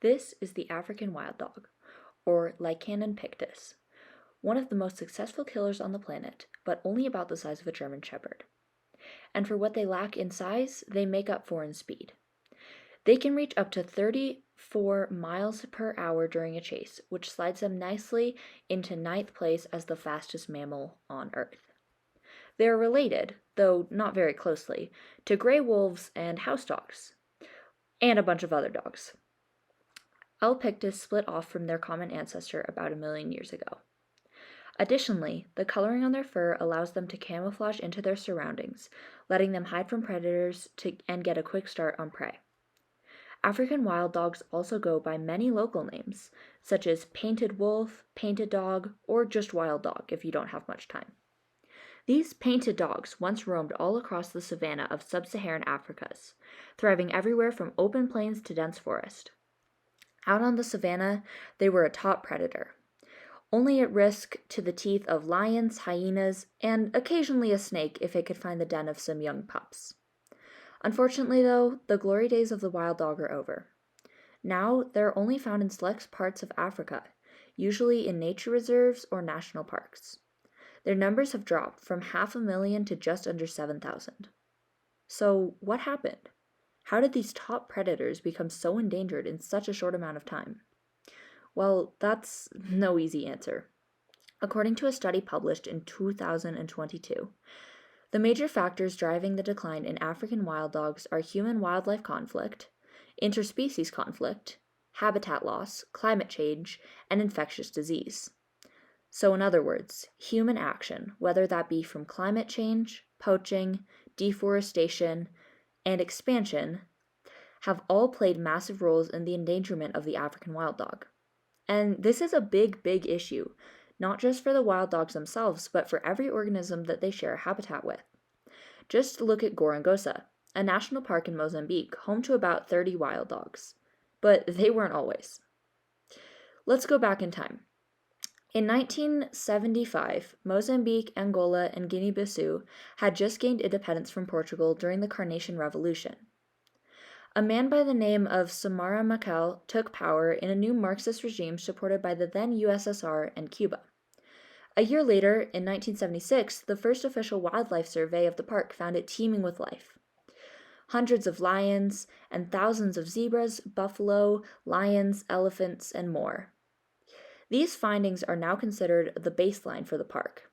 This is the African wild dog, or Lycanon pictus, one of the most successful killers on the planet, but only about the size of a German Shepherd. And for what they lack in size, they make up for in speed. They can reach up to 34 miles per hour during a chase, which slides them nicely into ninth place as the fastest mammal on Earth. They are related, though not very closely, to gray wolves and house dogs, and a bunch of other dogs. L. pictus split off from their common ancestor about 1,000,000 years ago. Additionally, the coloring on their fur allows them to camouflage into their surroundings, letting them hide from predators and get a quick start on prey. African wild dogs also go by many local names, such as painted wolf, painted dog, or just wild dog if you don't have much time. These painted dogs once roamed all across the savanna of sub-Saharan Africas, thriving everywhere from open plains to dense forest. Out on the savanna, they were a top predator, only at risk to the teeth of lions, hyenas, and occasionally a snake if it could find the den of some young pups. Unfortunately, though, the glory days of the wild dog are over. Now, they're only found in select parts of Africa, usually in nature reserves or national parks. Their numbers have dropped from 500,000 to just under 7,000. So, what happened? How did these top predators become so endangered in such a short amount of time? Well, that's no easy answer. According to a study published in 2022, the major factors driving the decline in African wild dogs are human-wildlife conflict, interspecies conflict, habitat loss, climate change, and infectious disease. So in other words, human action, whether that be from climate change, poaching, deforestation, and expansion, have all played massive roles in the endangerment of the African wild dog. And this is a big, big issue, not just for the wild dogs themselves, but for every organism that they share a habitat with. Just look at Gorongosa, a national park in Mozambique, home to about 30 wild dogs. But they weren't always. Let's go back in time. In 1975, Mozambique, Angola, and Guinea-Bissau had just gained independence from Portugal during the Carnation Revolution. A man by the name of Samara Machel took power in a new Marxist regime supported by the then USSR and Cuba. A year later, in 1976, the first official wildlife survey of the park found it teeming with life. Hundreds of lions and thousands of zebras, buffalo, lions, elephants, and more. These findings are now considered the baseline for the park.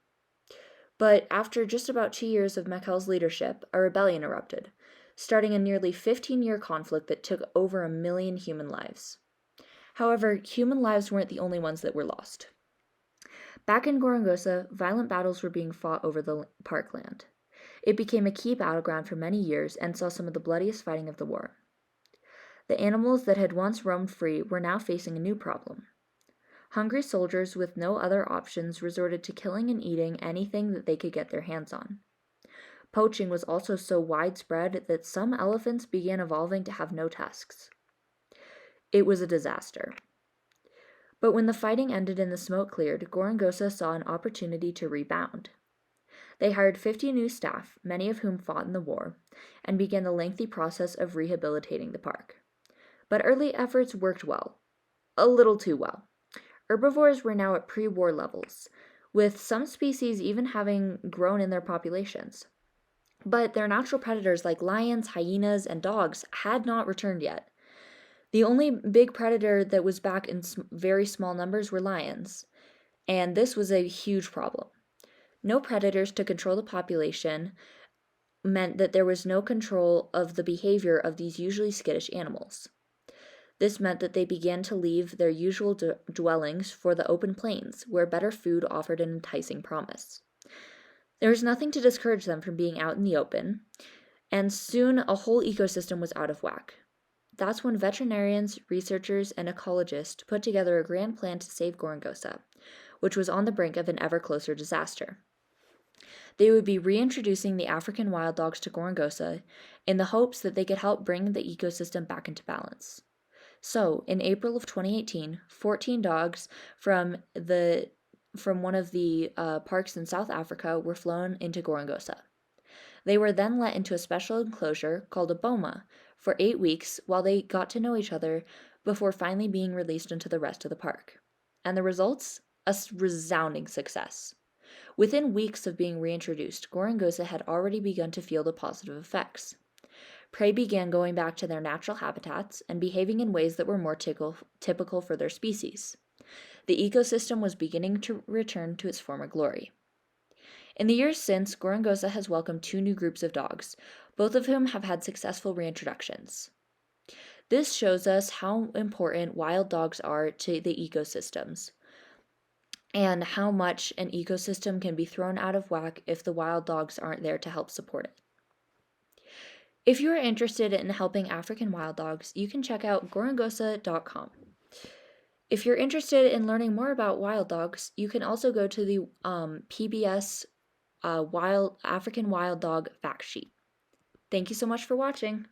But after just about 2 years of Machel's leadership, a rebellion erupted, starting a nearly 15-year conflict that took over 1,000,000 human lives. However, human lives weren't the only ones that were lost. Back in Gorongosa, violent battles were being fought over the parkland. It became a key battleground for many years and saw some of the bloodiest fighting of the war. The animals that had once roamed free were now facing a new problem. Hungry soldiers with no other options resorted to killing and eating anything that they could get their hands on. Poaching was also so widespread that some elephants began evolving to have no tusks. It was a disaster. But when the fighting ended and the smoke cleared, Gorongosa saw an opportunity to rebound. They hired 50 new staff, many of whom fought in the war, and began the lengthy process of rehabilitating the park. But early efforts worked well. A little too well. Herbivores were now at pre-war levels, with some species even having grown in their populations. But their natural predators like lions, hyenas, and dogs had not returned yet. The only big predator that was back in very small numbers were lions, and this was a huge problem. No predators to control the population meant that there was no control of the behavior of these usually skittish animals. This meant that they began to leave their usual dwellings for the open plains, where better food offered an enticing promise. There was nothing to discourage them from being out in the open, and soon a whole ecosystem was out of whack. That's when veterinarians, researchers, and ecologists put together a grand plan to save Gorongosa, which was on the brink of an ever closer disaster. They would be reintroducing the African wild dogs to Gorongosa in the hopes that they could help bring the ecosystem back into balance. So, in April of 2018, 14 dogs from one of the parks in South Africa were flown into Gorongosa. They were then let into a special enclosure called a boma for 8 weeks while they got to know each other before finally being released into the rest of the park. And the results? A resounding success. Within weeks of being reintroduced, Gorongosa had already begun to feel the positive effects. Prey began going back to their natural habitats and behaving in ways that were more typical for their species. The ecosystem was beginning to return to its former glory. In the years since, Gorongosa has welcomed 2 new groups of dogs, both of whom have had successful reintroductions. This shows us how important wild dogs are to the ecosystems, and how much an ecosystem can be thrown out of whack if the wild dogs aren't there to help support it. If you are interested in helping African wild dogs, you can check out gorongosa.com. If you're interested in learning more about wild dogs, you can also go to the PBS African Wild Dog Fact Sheet. Thank you so much for watching.